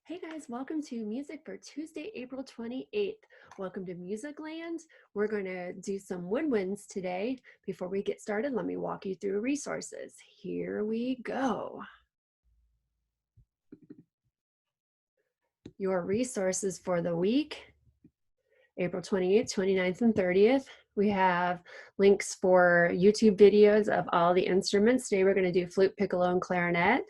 Hey guys, welcome to Music for Tuesday, April 28th. Welcome to Music Land. We're going to do some woodwinds today. Before we get started, let me walk you through resources. Here we go. Your resources for the week, April 28th, 29th, and 30th. We have links for YouTube videos of all the instruments. Today we're going to do flute, piccolo, and clarinet.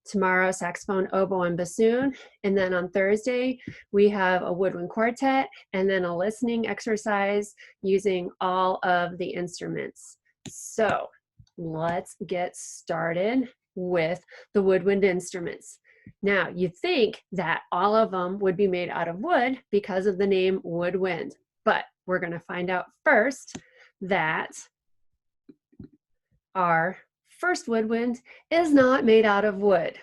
Tomorrow, saxophone, oboe, and bassoon. And then on Thursday, we have a woodwind quartet and then a listening exercise using all of the instruments. So let's get started with the woodwind instruments. Now, you'd think that all of them would be made out of wood because of the name woodwind, but we're going to find out first that our first woodwind is not made out of wood.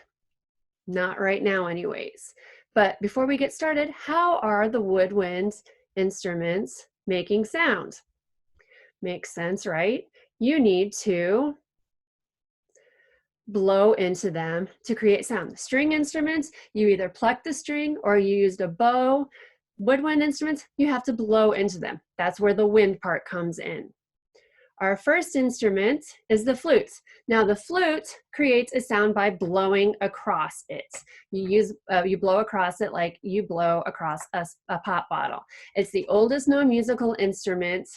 Not right now anyways. But before we get started, how are the woodwind instruments making sound? Makes sense, right? You need to blow into them to create sound. String instruments, you either pluck the string or you used a bow. Woodwind instruments, you have to blow into them. That's where the wind part comes in. Our first instrument is the flute. Now the flute creates a sound by blowing across it. You blow across it like you blow across a pop bottle. It's the oldest known musical instrument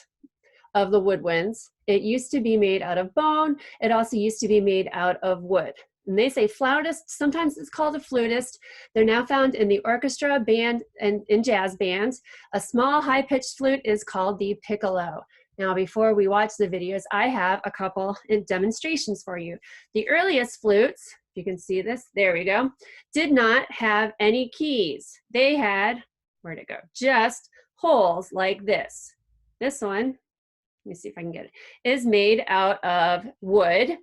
of the woodwinds. It used to be made out of bone. It also used to be made out of wood. And they say flautist, sometimes it's called a flutist. They're now found in the orchestra, band, and in jazz bands. A small high-pitched flute is called the piccolo. Now, before we watch the videos, I have a couple demonstrations for you. The earliest flutes, if you can see this, there we go, did not have any keys. They had, where'd it go? Just holes like this. This one, let me see if I can get it, is made out of wood.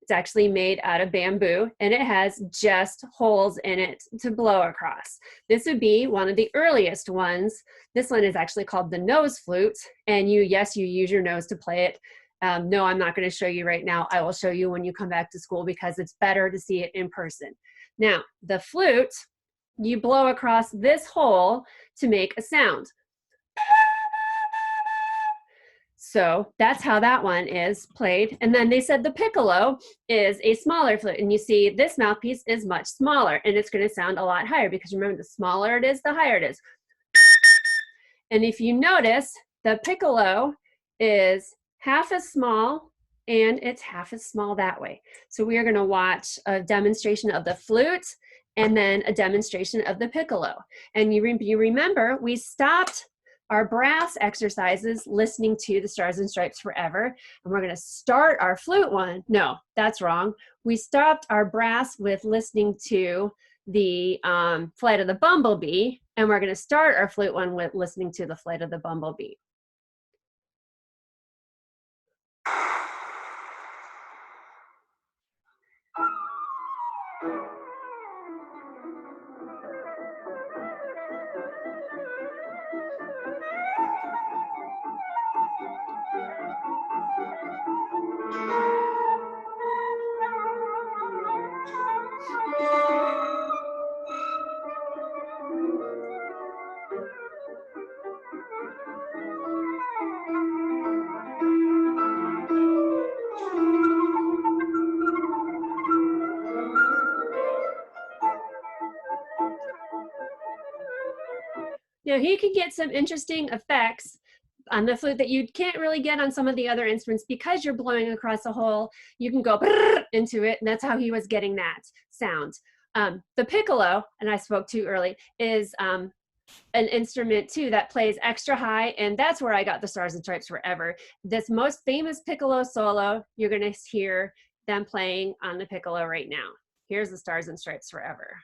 It's actually made out of bamboo, and it has just holes in it to blow across. This would be one of the earliest ones. This one is actually called the nose flute, and you use your nose to play it. No, I'm not going to show you right now. I will show you when you come back to school because it's better to see it in person. Now, the flute, you blow across this hole to make a sound. So that's how that one is played. And then they said the piccolo is a smaller flute. And you see this mouthpiece is much smaller and it's going to sound a lot higher because remember, the smaller it is, the higher it is. And if you notice, the piccolo is half as small and it's half as small that way. So we are going to watch a demonstration of the flute and then a demonstration of the piccolo. And you remember, we stopped our brass exercises listening to the Stars and Stripes Forever, and we're going to start our flute one. No, that's wrong. We stopped our brass with listening to the Flight of the Bumblebee, and we're going to start our flute one with listening to the Flight of the Bumblebee. Now he can get some interesting effects on the flute that you can't really get on some of the other instruments because you're blowing across a hole. You can go into it, and that's how he was getting that sound. The piccolo, and I spoke too early, is an instrument too that plays extra high, and that's where I got the Stars and Stripes Forever. This most famous piccolo solo, you're going to hear them playing on the piccolo right now. Here's the Stars and Stripes Forever.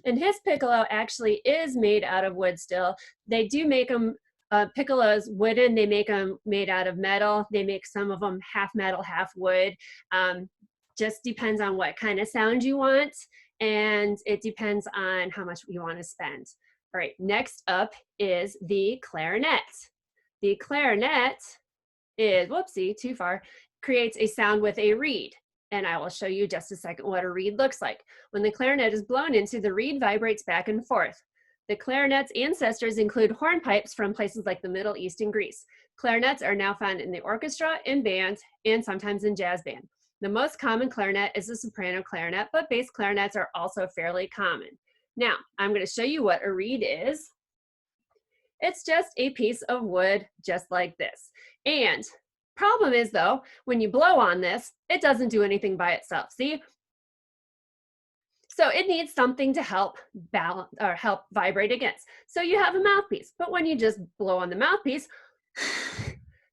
And his piccolo actually is made out of wood still. They do make them, piccolos wooden, they make them made out of metal. They make some of them half metal, half wood. Just depends on what kind of sound you want, and it depends on how much you want to spend. All right, next up is the clarinet. The clarinet is, whoopsie, too far, creates a sound with a reed. And I will show you just a second what a reed looks like. When the clarinet is blown into, the reed vibrates back and forth. The clarinet's ancestors include hornpipes from places like the Middle East and Greece. Clarinets are now found in the orchestra, in bands, and sometimes in jazz band. The most common clarinet is the soprano clarinet, but bass clarinets are also fairly common. Now, I'm going to show you what a reed is. It's just a piece of wood just like this. And problem is though, when you blow on this, it doesn't do anything by itself, see? So it needs something to help balance or help vibrate against. So you have a mouthpiece, but when you just blow on the mouthpiece,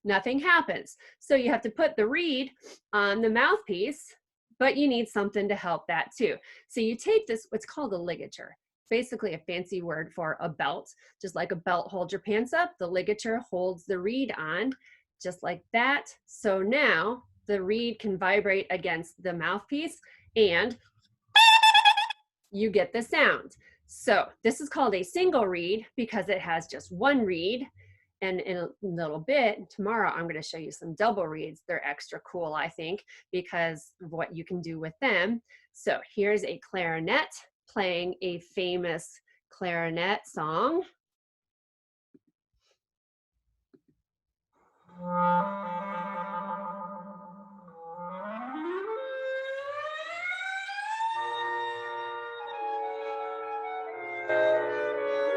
nothing happens. So you have to put the reed on the mouthpiece, but you need something to help that too. So you take this, what's called a ligature, basically a fancy word for a belt. Just like a belt holds your pants up, the ligature holds the reed on, just like that. So now the reed can vibrate against the mouthpiece and you get the sound. So this is called a single reed because it has just one reed. And in a little bit, tomorrow, I'm going to show you some double reeds. They're extra cool, I think, because of what you can do with them. So here's a clarinet playing a famous clarinet song.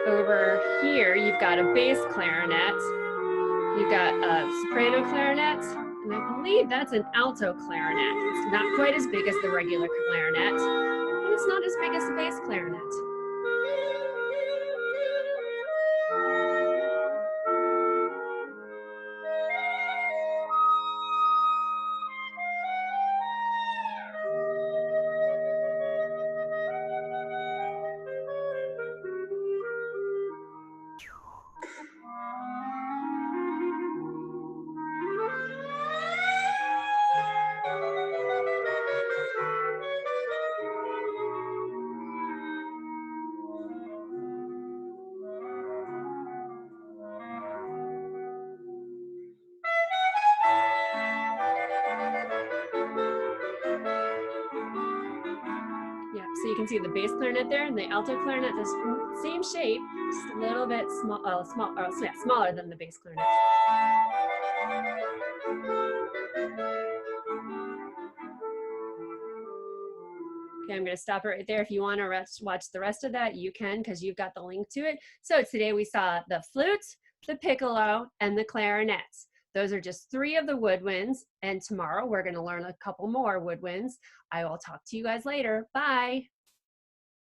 Over here, you've got a bass clarinet. You've got a soprano clarinet, and I believe that's an alto clarinet. It's not quite as big as the regular clarinet, but it's not as big as the bass clarinet. Yeah, so you can see the bass clarinet there, and the alto clarinet, the same shape, just a little bit smaller than the bass clarinet. Okay, I'm going to stop it right there. If you want to watch the rest of that, you can, because you've got the link to it. So today we saw the flute, the piccolo, and the clarinets. Those are just 3 of the woodwinds, and tomorrow we're going to learn a couple more woodwinds. I will talk to you guys later. Bye.